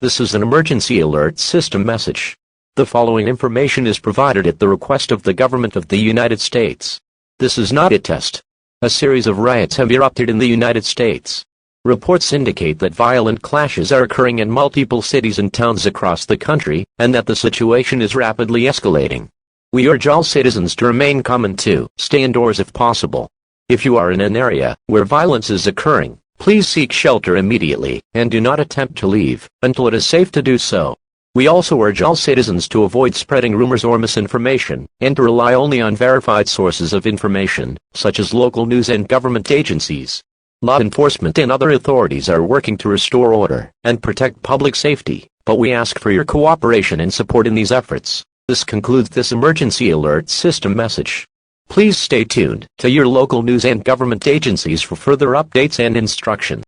This is an emergency alert system message. The following information is provided at the request of the government of the United States. This is not a test. A series of riots have erupted in the United States. Reports indicate that violent clashes are occurring in multiple cities and towns across the country, and that the situation is rapidly escalating. We urge all citizens to remain calm and to stay indoors if possible. If you are in an area where violence is occurring, please seek shelter immediately, and do not attempt to leave until it is safe to do so. We also urge all citizens to avoid spreading rumors or misinformation, and to rely only on verified sources of information, such as local news and government agencies. Law enforcement and other authorities are working to restore order and protect public safety, but we ask for your cooperation and support in these efforts. This concludes this emergency alert system message. Please stay tuned to your local news and government agencies for further updates and instruction.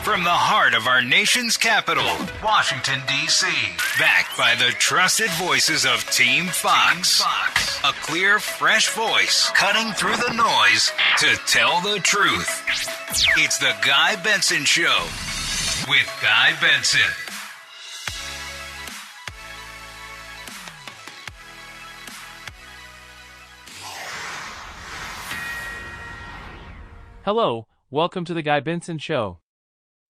From the heart of our nation's capital, Washington, D.C., backed by the trusted voices of Team Fox. A clear, fresh voice cutting through the noise to tell the truth. It's the Guy Benson Show with Guy Benson. Hello, welcome to the Guy Benson Show.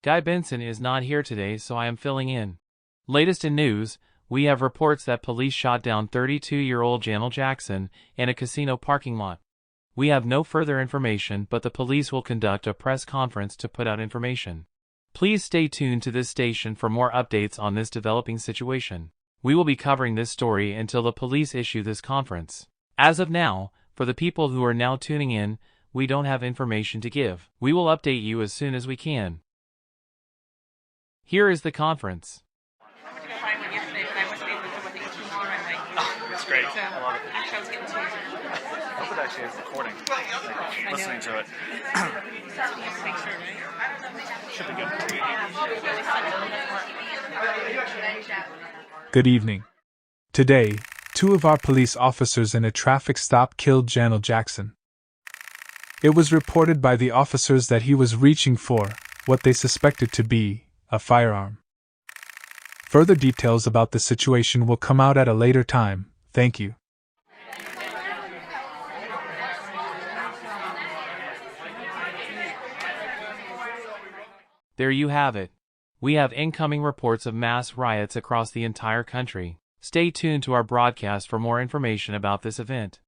Guy Benson is not here today, so I am filling in. Latest in news, we have reports that police shot down 32-year-old Janelle Jackson in a casino parking lot. We have no further information, but the police will conduct a press conference to put out information. Please stay tuned to this station for more updates on this developing situation. We will be covering this story until the police issue this conference. As of now, for the people who are now tuning in, we don't have information to give. We will update you as soon as we can. Here is the conference. I went to go find one yesterday, but I wasn't able to do what the ET runway. Oh, that's great. So, I love it. actually, I was getting two. I hope it actually is recording. Listening to it. Make sure, right? Should be good. Good evening. Today, 2 of our police officers in a traffic stop killed Janelle Jackson. It was reported by the officers that he was reaching for what they suspected to be a firearm. Further details about the situation will come out at a later time. Thank you. There you have it. We have incoming reports of mass riots across the entire country. Stay tuned to our broadcast for more information about this event.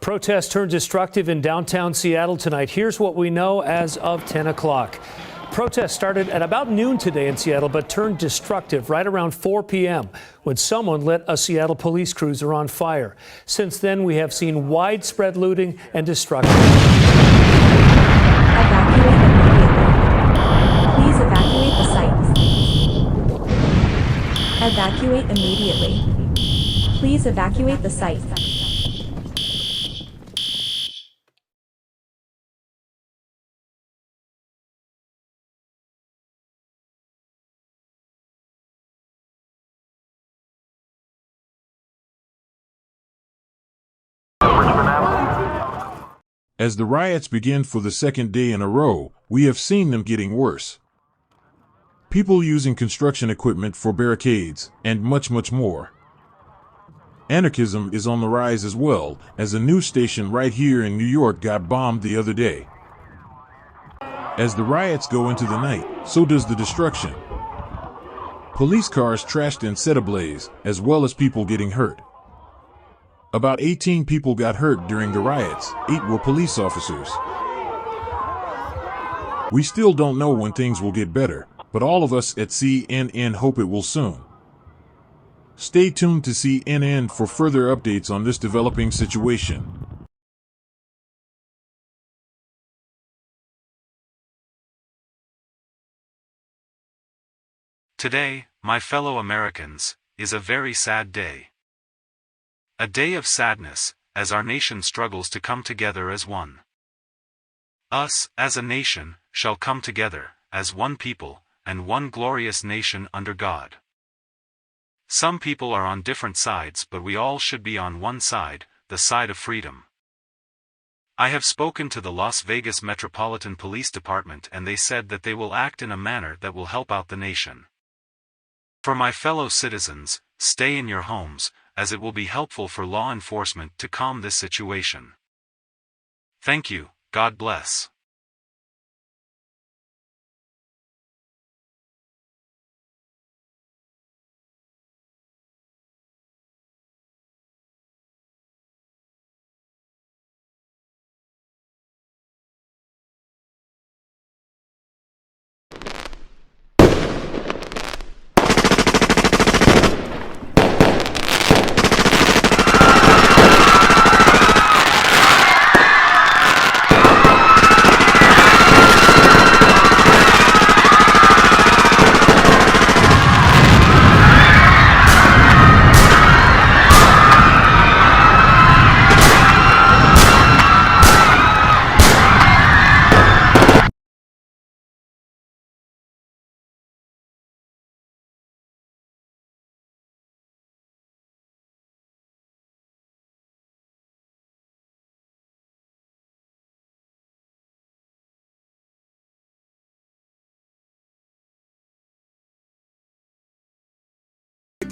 Protests turned destructive in downtown Seattle tonight. Here's what we know as of 10 o'clock. Protests started at about noon today in Seattle, but turned destructive right around 4 p.m. when someone lit a Seattle police cruiser on fire. Since then, we have seen widespread looting and destruction. Evacuate immediately. Please evacuate the site. Evacuate immediately. Please evacuate the site. As the riots begin for the second day in a row, we have seen them getting worse. People using construction equipment for barricades, and much, much more. Anarchism is on the rise as well, as a news station right here in New York got bombed the other day. As the riots go into the night, so does the destruction. Police cars trashed and set ablaze, as well as people getting hurt. About 18 people got hurt during the riots, 8 were police officers. We still don't know when things will get better, but all of us at CNN hope it will soon. Stay tuned to CNN for further updates on this developing situation. Today, my fellow Americans, is a very sad day. A day of sadness, as our nation struggles to come together as one. Us, as a nation, shall come together, as one people, and one glorious nation under God. Some people are on different sides, but we all should be on one side, the side of freedom. I have spoken to the Las Vegas Metropolitan Police Department and they said that they will act in a manner that will help out the nation. For my fellow citizens, stay in your homes, as it will be helpful for law enforcement to calm this situation. Thank you, God bless.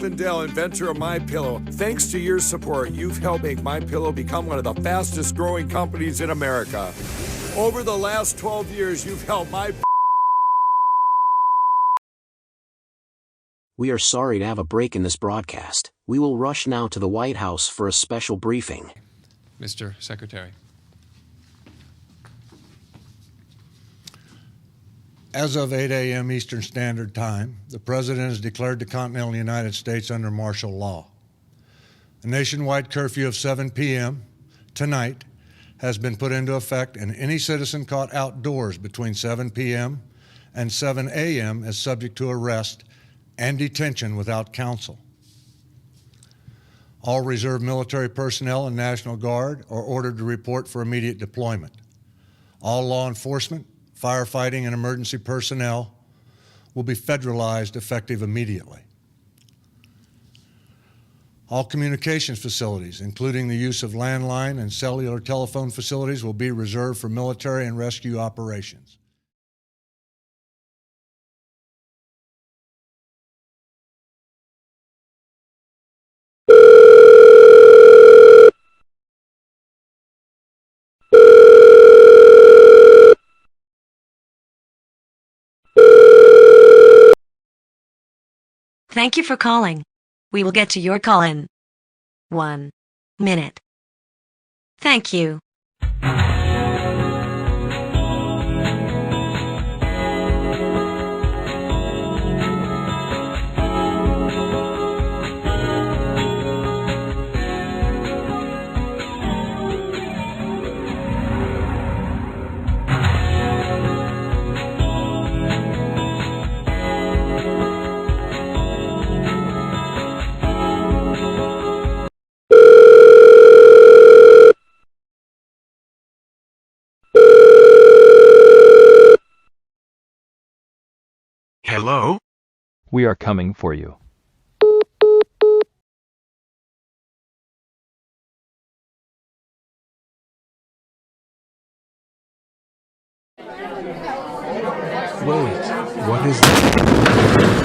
Lindell, inventor of MyPillow. Thanks to your support, you've helped make MyPillow become one of the fastest growing companies in America. Over the last 12 years, you've helped We are sorry to have a break in this broadcast. We will rush now to the White House for a special briefing. Mr. Secretary. As of 8 a.m. Eastern Standard Time, the President has declared the continental United States under martial law. A nationwide curfew of 7 p.m. tonight has been put into effect, and any citizen caught outdoors between 7 p.m. and 7 a.m. is subject to arrest and detention without counsel. All reserve military personnel and National Guard are ordered to report for immediate deployment. All law enforcement, firefighting, and emergency personnel will be federalized effective immediately. All communications facilities, including the use of landline and cellular telephone facilities, will be reserved for military and rescue operations. Thank you for calling. We will get to your call in 1 minute. Thank you. Hello? We are coming for you. Wait, what is that?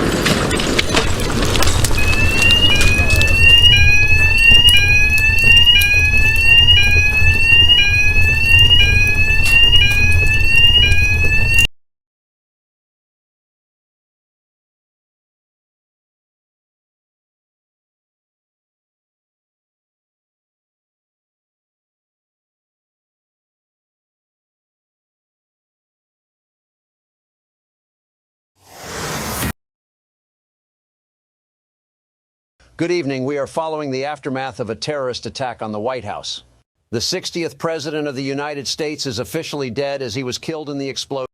Good evening. We are following the aftermath of a terrorist attack on the White House. The 60th President of the United States is officially dead as he was killed in the explosion.